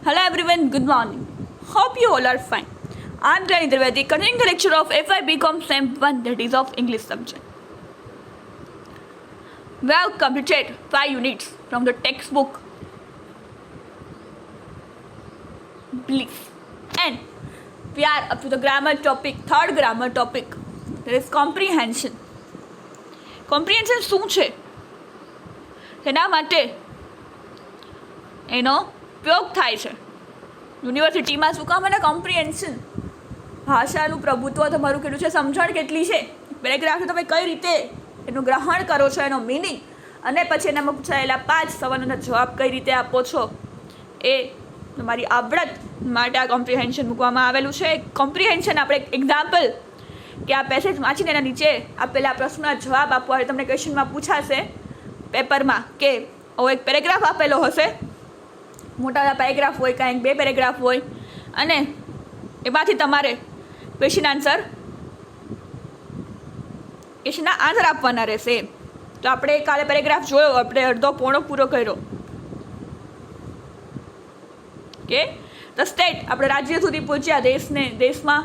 Hello everyone, good morning. Hope you all are fine. I'm Granny Trivedi, continuing the lecture of FI BCom Sem 1, that is of English subject. We have completed 5 units from the textbook Bliss. And we are up to the grammar topic, third grammar topic, that is comprehension. Comprehension શું છે? તેના માટે એનો ઉપયોગ થાય છે યુનિવર્સિટીમાં. શું કામ? અને કોમ્પ્રિહેન્શન, ભાષાનું પ્રભુત્વ તમારું કેટલું છે, સમજણ કેટલી છે, પેરેગ્રાફને તમે કઈ રીતે એનું ગ્રહણ કરો છો, એનો મિનિંગ, અને પછી એનામાં પૂછાયેલા 5 સવાલોના જવાબ કઈ રીતે આપો છો, એ તમારી આવડત માટે આ કોમ્પ્રિહેન્શન મૂકવામાં આવેલું છે. કોમ્પ્રિહેન્શન આપણે એક્ઝામ્પલ કે આ પેસેજ વાંચીને એના નીચે આપેલા પ્રશ્નના જવાબ આપવા હોય તમને ક્વેશ્ચનમાં પૂછાશે પેપરમાં કે એક પેરેગ્રાફ આપેલો હશે, મોટા પેરેગ્રાફ હોય, કાંઈક 2 પેરેગ્રાફ હોય, અને એમાંથી તમારે ક્વેશ્ચનના આન્સર આપવાના રહેશે. તો આપણે કાલે પેરેગ્રાફ જોયો, આપણે અડધો પોણો પૂરો કર્યો કે ધ સ્ટેટ, આપણે રાજ્ય સુધી પહોંચ્યા, દેશમાં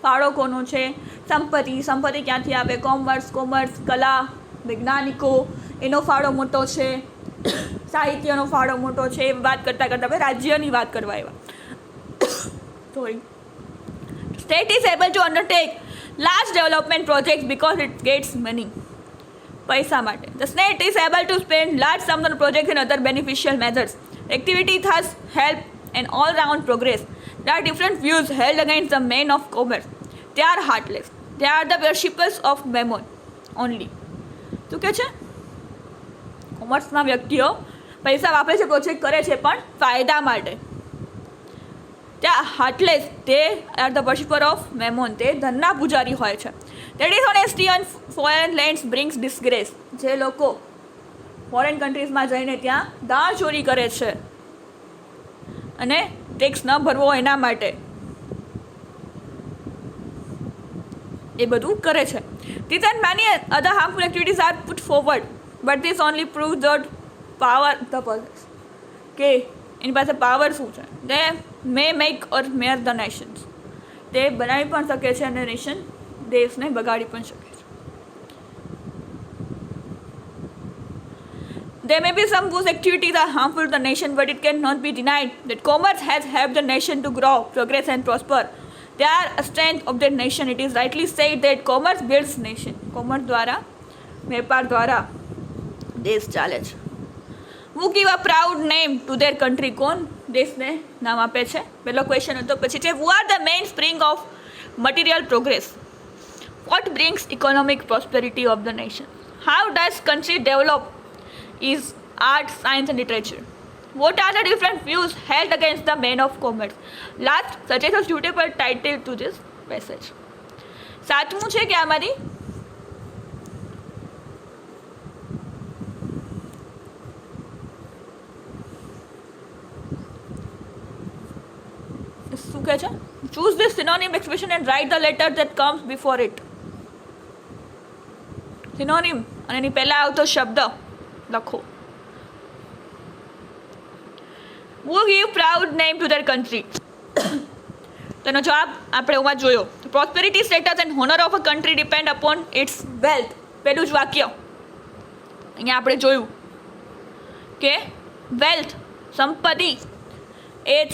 ફાળો કોનો છે, સંપત્તિ ક્યાંથી આવે, કોમર્સ, કલા, વૈજ્ઞાનિકો, એનો ફાળો મોટો છે, સાહિત્યનો ફાળો મોટો છે. એ વાત કરતાં આપણે રાજ્યની વાત કરવા આવ્યા. Sorry. State is able to undertake large development project because it gates money, પૈસા માટે. The state is able to spend large Sam's on project and other beneficial methods. Activity thus help and all round progress. There are different views held against the men of commerce. They are heartless. They are the worshippers of mammon only. શું કહે છે? કોમર્સના વ્યક્તિઓ પૈસા વાપરે છે, project કરે છે, પણ ફાયદા માટે. ત્યાં હાર્ટલેસ, તે are the worshipper of mammon, તે ધનના પૂજારી હોય છે. That is honesty on foreign lands brings disgrace. જે લોકો ફોરેન કન્ટ્રીઝમાં જઈને ત્યાં દાણચોરી કરે છે અને ટેક્સ ન ભરવો એના માટે એ બધું કરે છે. These and many other harmful activities are put forward, but this only proves that power the possess, કે એની પાસે પાવર શું છે. they may make or mar the nations. તે બનાવી પણ શકે છે અને દેશને બગાડી પણ શકે છે. There may be some whose activities are harmful to the nation, but it cannot be denied that commerce has helped the nation to grow, progress and prosper. They are a strength of the nation. It is rightly said that commerce builds nation. Commerce દ્વારા, વેપાર દ્વારા દેશ ચાલે છે. Who give a proud name to their country? કોણ દેશને નામ આપે છે? પહેલો ક્વેશ્ચન હતો. પછી છે who are the main spring of material progress? What brings economic prosperity of the nation? How does country develop? Is art, science and literature. What are the different views held against the men of commerce? Last, suggest a suitable title to this passage. સાતમું છે કે આમાંથી શું કહે છે? Choose this synonym expression and write the letter that comes before it. Synonym અને એની પહેલા આવતો શબ્દ લખો. Who give proud name to their country? તેનો જવાબ આપણે એમાં જોયો. Prosperity, status and honor of a country depend upon its wealth. પહેલું જ વાક્ય અહીંયા આપણે જોયું કે વેલ્થ, સંપત્તિ, એ જ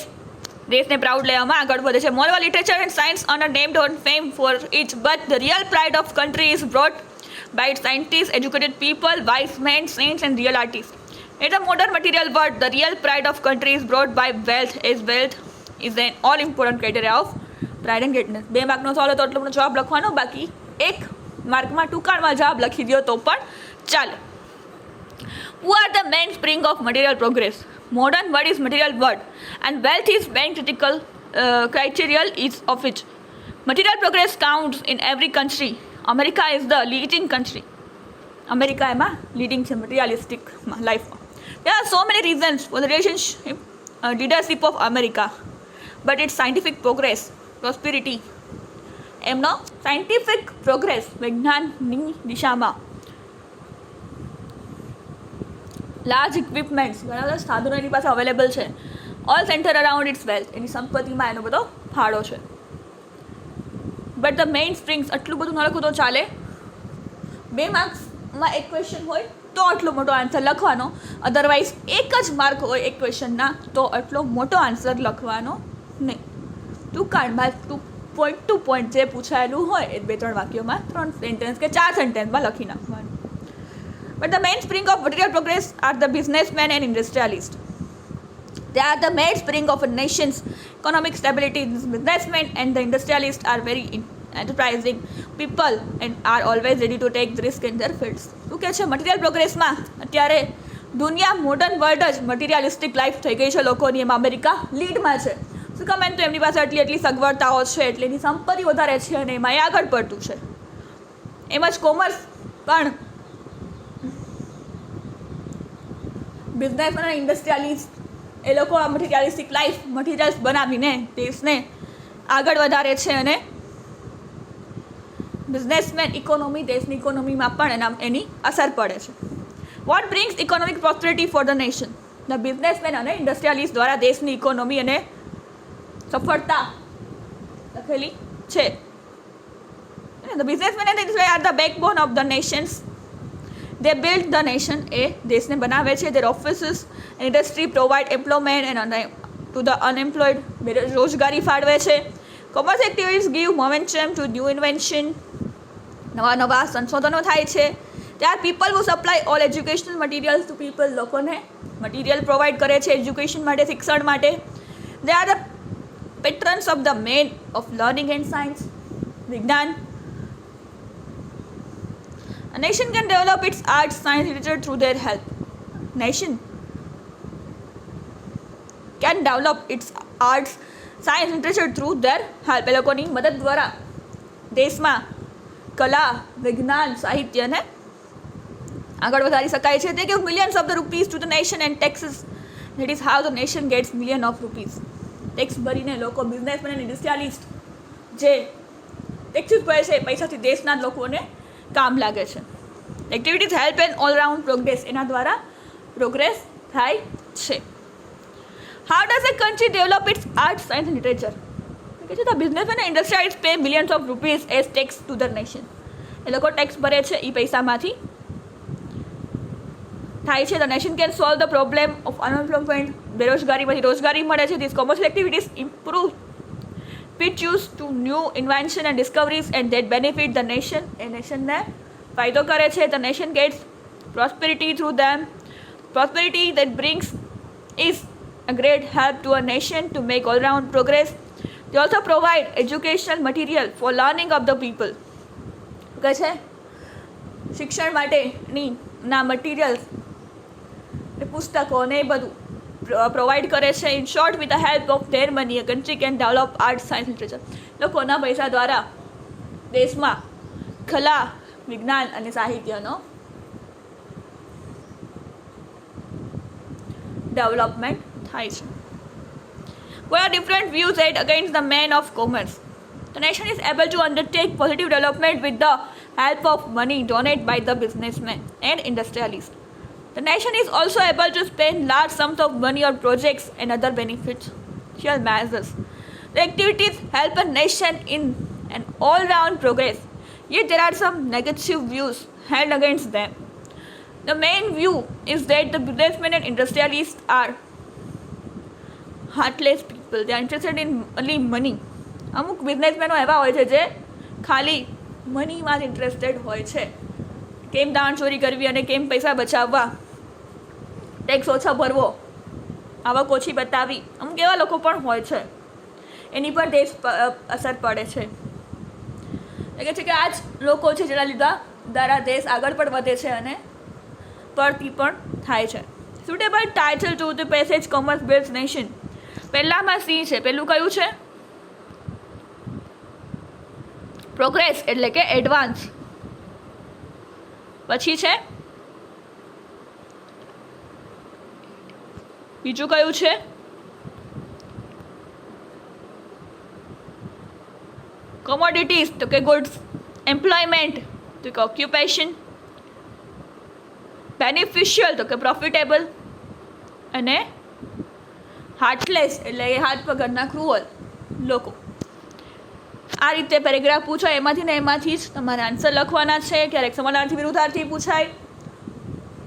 દેશને પ્રાઉડ લેવામાં આગળ વધે છે. Moreover, literature and science are named on fame for it, but the real pride of country is brought by its scientists, educated people, wise men, saints and real artists. It's a modern material word. The real pride of country is brought by wealth, as wealth is an all important criteria of pride and greatness. 2 માર્કનો સવાલ હતો એટલે જવાબ લખવાનો, બાકી 1 માર્કમાં ટૂંકાણમાં જવાબ લખી દો તો પણ ચાલે. Who are the main spring of material progress? Modern word is material word and wealth is main critical criteria is of which material progress counts in every country. America is the leading country. America એમાં leading છે materialistic લાઈફમાં. There are so many reasons for the leadership of America, but its scientific progress, prosperity, એમનો scientific progress, વિજ્ઞાનની દિશામાં large equipments, ઘણા બધા સાધનો એની પાસે અવેલેબલ છે, all centre around its wealth. એની સંપત્તિમાં એનો બધો ફાળો છે. બટ ધ મેઇન સ્પ્રિંગ્સ, આટલું બધું ન લખું તો ચાલે. 2 માર્ક્સમાં એક ક્વેશ્ચન હોય તો આટલો મોટો આન્સર લખવાનો, અધરવાઇઝ એક જ માર્ક હોય એક ક્વેશ્ચનના તો આટલો મોટો આન્સર લખવાનો નહીં. ટુ પોઈન્ટ જે પૂછાયેલું હોય એ 2-3 વાક્યોમાં 3 સેન્ટેન્સ કે 4 સેન્ટેન્સમાં લખી નાખવાનું. But the main spring of material progress are the businessman and industrialist. They are the mainspring of a nation's economic stability. Businessmen and the industrialists are very enterprising people and are always ready to take the risk in their fields. શું કહે છે material પ્રોગ્રેસમાં? અત્યારે દુનિયા modern world જ materialistic life થઈ ગઈ છે લોકોની, એમાં અમેરિકા લીડમાં છે. શું કામ? એમ તો એમની પાસે એટલી સગવડતાઓ છે એટલે એની સંપત્તિ વધારે છે અને એમાં એ આગળ પડતું છે. એમ જ કોમર્સ પણ બિઝનેસમેન અને ઇન્ડસ્ટ્રીયાલિસ્ટ એ લોકો આ મટીરિયલિસ્ટિક લાઈફ, મટીરિયલ્સ બનાવીને દેશને આગળ વધારે છે અને બિઝનેસમેન ઇકોનોમી, દેશની ઇકોનોમીમાં પણ એની અસર પડે છે. What brings economic prosperity for the nation? The businessman અને ઇન્ડસ્ટ્રીયાલિસ્ટ દ્વારા દેશની ઇકોનોમી અને સફળતા લખેલી છે. The businessman and industry are the backbone of the nations. They build the nation. એ દેશને બનાવે છે. Their offices and industry provide employment and to the unemployed. રોજગારી ફાળવે છે. Commerce activities give momentum to new invention. નવા સંશોધનો થાય છે. There are people who supply all educational materials to people. લોકોને મટીરિયલ પ્રોવાઈડ કરે છે એજ્યુકેશન માટે, શિક્ષણ માટે. They are the patrons of the main of learning and science. વિજ્ઞાન. A nation can develop its arts, science, literature through their help. Nation can develop its arts, science, literature through their help. એ લોકોની મદદ દ્વારા દેશમાં કલા, વિજ્ઞાન, સાહિત્યને આગળ વધારી શકાય છે. They give millions of the rupees to the nation and taxes. That is how the nation gets million of rupees. Tax ભરીને લોકો, બિઝનેસમેન અને ઇન્ડસ્ટ્રીયાલિસ્ટ જે ટેક્સીસ ભરે છે પૈસાથી દેશના લોકોને કામ લાગે છે. Activities help and all round progress. એના દ્વારા પ્રોગ્રેસ થાય છે. How does a country develop its art, science and literature? કે છે the businessman and industrialist pay millions of rupees as tax to the nation. એ લોકો ટેક્સ ભરે છે, એ પૈસામાંથી થાય છે. The nation can solve the problem of unemployment. બેરોજગારીમાંથી રોજગારી મળે છે. This commercial activities improve pitch used to new invention and discoveries and that benefit the nation. એ નેશનને ફાયદો કરે છે. The nation gets prosperity through them. Prosperity that brings is a great help to a nation to make all round progress. They also provide educational material for learning of the people. કહે છે શિક્ષણ માટેની ના materials, પુસ્તકો ને એ બધું provide કરે છે. In short, with the help of their money a country can develop art, science, literature. લોકોના પૈસા દ્વારા દેશમાં કલા, વિજ્ઞાન અને સાહિત્યનો ડેવલપમેન્ટ થાય છે. There are different views set against the man of commerce. The nation is able to undertake positive development with the help of money donated by the businessmen and industrialists. The nation is also able to spend large sums of money on projects and other beneficial measures. The activities help a nation in an all-round progress. Yet there are some negative views held against them. The main view is that the businessmen and industrialists are heartless people. They are interested in only money. અમુક બિઝનેસમેનો એવા હોય છે જે ખાલી મનીમાં જ interested હોય છે. કેમ દાણચોરી કરવી અને કેમ પૈસા બચાવવા, ટેક્સ ઓછા ભરવો, આવક ઓછી બતાવી, અમુક એવા લોકો પણ હોય છે. એની પર દેશ અસર પડે છે. એ કહે છે કે આ જ લોકો છે જેના દ્વારા દેશ આગળ પણ વધે છે અને પડતી પણ થાય છે. Suitable title to the passage commerce builds nation. પહેલામાં સી છે. પહેલું કયું છે? પ્રોગ્રેસ એટલે કે એડવાન્સ. પછી છે બીજું કયું છે? કોમોડિટીઝ તો કે ગુડ્સ. એમ્પ્લોયમેન્ટ તો કે ઓક્યુપેશન. બેનિફિશિયલ તો કે પ્રોફિટેબલ. અને હાર્ટલેસ એટલે એ હાથ વગરના ક્રુઅલ લોકો. આ રીતે પેરેગ્રાફ પૂછાય, એમાંથી ને એમાંથી જ તમારે આન્સર લખવાના છે. ક્યારેક સમાનાર્થી વિરુદ્ધાર્થી પૂછાય.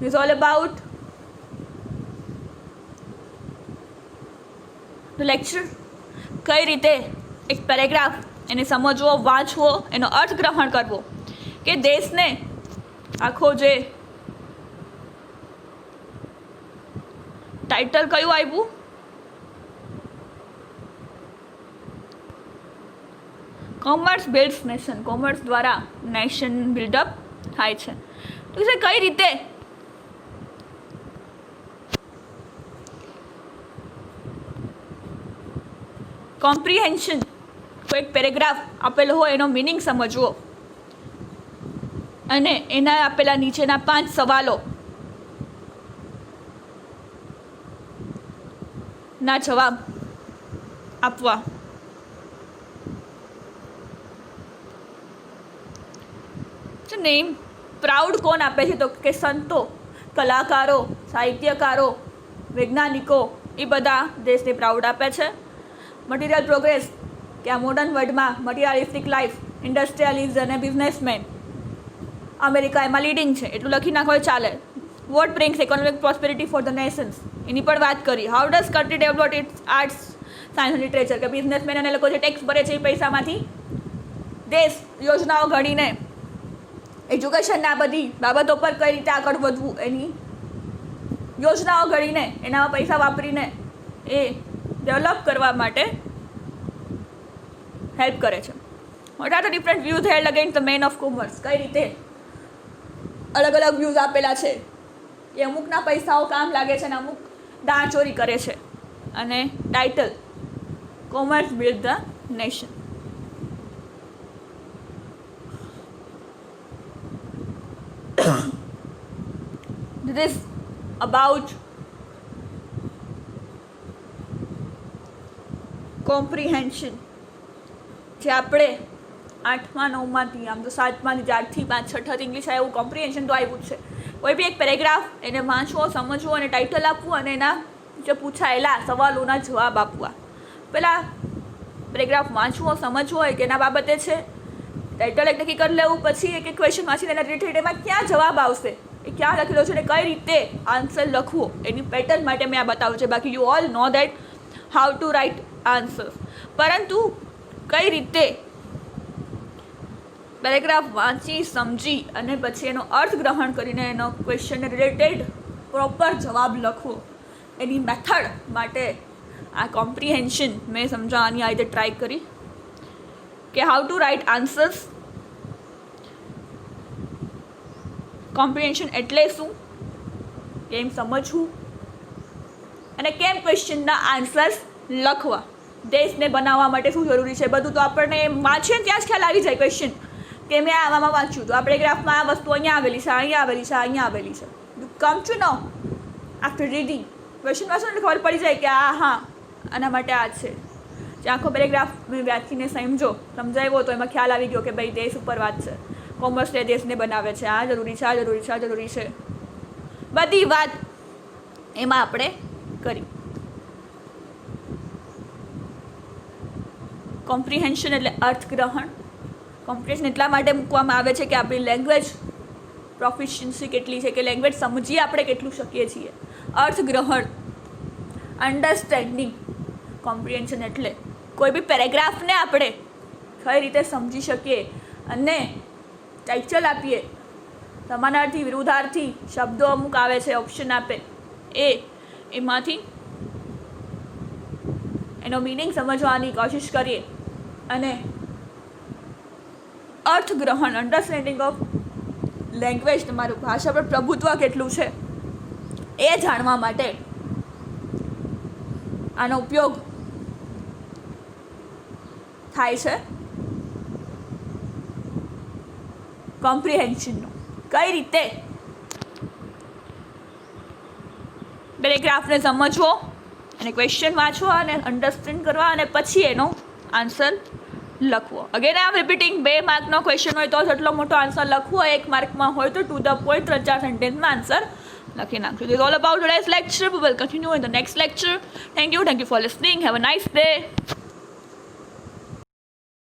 Is all about the lecture. કઈ રીતે એક પેરેગ્રાફ એને સમજવો, વાંચવો, એનો અર્થ ગ્રહણ કરવો, કે દેશને આખો જે ટાઇટલ કયું આવ્યું, કોમર્સ બિલ્ડ્સ નેશન, કોમર્સ દ્વારા નેશન બિલ્ડઅપ થાય છે. તો કઈ રીતે કોમ્પ્રિહેન્શન, કોઈ પેરેગ્રાફ આપેલો હોય એનો મિનિંગ સમજવો અને એના આપેલા નીચેના 5 સવાલો ના જવાબ આપવા. નેમ પ્રાઉડ કોણ આપે છે? તો કે સંતો, કલાકારો, સાહિત્યકારો, વૈજ્ઞાનિકો, એ બધા દેશને પ્રાઉડ આપે છે. મટીરિયલ પ્રોગ્રેસ, કે આ મોડર્ન વર્લ્ડમાં મટીરિયલિસ્ટિક લાઈફ, ઇન્ડસ્ટ્રીયલિસ્ટ અને બિઝનેસમેન, અમેરિકા એમાં લીડિંગ છે, એટલું લખી નાખો ચાલે. What brings economic prosperity for the nations, એની પણ વાત કરી. How does country develop its arts, science અને લિટરેચર, કે બિઝનેસમેન અને લોકો જે ટેક્સ ભરે છે એ પૈસામાંથી દેશ યોજનાઓ ઘડીને એજ્યુકેશનના બધી બાબતો પર કઈ રીતે આગળ વધવું એની યોજનાઓ ઘડીને એનામાં પૈસા વાપરીને એ ડેવલપ કરવા માટે હેલ્પ કરે છે. What are the different views held against the man of commerce, કઈ રીતે અલગ અલગ વ્યૂઝ આપેલા છે એ અમુકના પૈસાઓ કામ લાગે છે અને અમુક દાણચોરી કરે છે. અને title commerce build the nation. This about comprehension, જે આપણે 8મા 9માંથી, આમ તો 7માંથી, 4થી 5 6ઠાથી ઇંગ્લિશ આવે એવું કોમ્પ્રિહેન્શન તો આવ્યું જ છે. કોઈ બી એક પેરેગ્રાફ એને વાંચવો, સમજવો અને ટાઇટલ આપવું અને એના જે પૂછાયેલા સવાલોના જવાબ આપવા. પહેલાં પેરેગ્રાફ વાંચવો, સમજવો હોય કે એના બાબતે છે, ટાઇટલ એક નક્કી કરી લેવું, પછી એક ક્વેશ્ચન વાંચીને એના રિલેટેડ એમાં ક્યાં જવાબ આવશે, એ ક્યાં લખેલો છે અને કઈ રીતે આન્સર લખવો, એની પેટર્ન માટે મેં આ બતાવ્યું છે. બાકી you all know that how to write answers, પરંતુ કઈ રીતે પેરેગ્રાફ વાંચી, સમજી અને પછી એનો અર્થ ગ્રહણ કરીને એનો ક્વેશ્ચનને રિલેટેડ પ્રોપર જવાબ લખવો, એની મેથડ માટે આ કોમ્પ્રિહેન્શન મેં સમજાવવાની આ રીતે ટ્રાય કરી. કે how to write answers, comprehension એટલે શું, કેમ સમજવું અને કેમ ક્વેશ્ચનના આન્સર્સ લખવા, દેશને બનાવવા માટે શું જરૂરી છે, બધું તો આપણને વાંચીએ ત્યાં જ ખ્યાલ આવી જાય. ક્વેશ્ચન કે મેં આમાં વાંચ્યું તો આપણે ગ્રાફમાં આ વસ્તુ અહીંયા આવેલી છે, અહીંયા આવેલી છે, અહીંયા આવેલી છે. You come to know after reading. Question વાંચો એટલે ખબર પડી જાય કે આ હા આના માટે આ છે. જે આખો પેરેગ્રાફ મેં વાંચીને સમજાવ્યો તો એમાં ખ્યાલ આવી ગયો કે ભાઈ દેશ ઉપર વાત છે, કોમર્સ એ દેશને બનાવે છે, આ જરૂરી છે, આ જરૂરી છે, આ જરૂરી છે, બધી વાત એમાં આપણે કરી. કોમ્પ્રિહેન્શન એટલે અર્થગ્રહણ. કોમ્પ્રિહેન્શન એટલા માટે મૂકવામાં આવે છે કે આપણી લેંગ્વેજ પ્રોફિશિયન્સી કેટલી છે, કે લેંગ્વેજ સમજીએ આપણે કેટલું શકીએ છીએ. અર્થગ્રહણ, અન્ડરસ્ટેન્ડિંગ. કોમ્પ્રિહેન્શન એટલે કોઈ બી પેરેગ્રાફને આપણે કઈ રીતે સમજી શકીએ અને ટાઇટલ આપીએ, સમાનાર્થી વિરુદ્ધાર્થી શબ્દો અમુક આવે છે, ઓપ્શન આપે, એમાંથી એનો મિનિંગ સમજવાની કોશિશ કરીએ અને અર્થગ્રહણ, અન્ડરસ્ટેન્ડિંગ ઓફ લેંગ્વેજ, તમારું ભાષા પર પ્રભુત્વ કેટલું છે એ જાણવા માટે આનો ઉપયોગ થાય છે. કોમ્પ્રિહેન્શનનો કઈ રીતે પેરેગ્રાફને સમજવો અને ક્વેશ્ચન વાંચવા અને અન્ડરસ્ટેન્ડ કરવા અને પછી એનો આન્સર લખવો. અગેન આઈ એમ રિપીટિંગ, 2 માર્કનો ક્વેશ્ચન હોય તો જ એટલો મોટો આન્સર લખવો હોય, 1 માર્કમાં હોય તો ટુ ધ પોઈન્ટ 3-4 સેન્ટેન્સમાં આન્સર લખી નાખજો. This is all about today's lecture. We will continue in the next lecture. Thank you for listening. Have a nice day.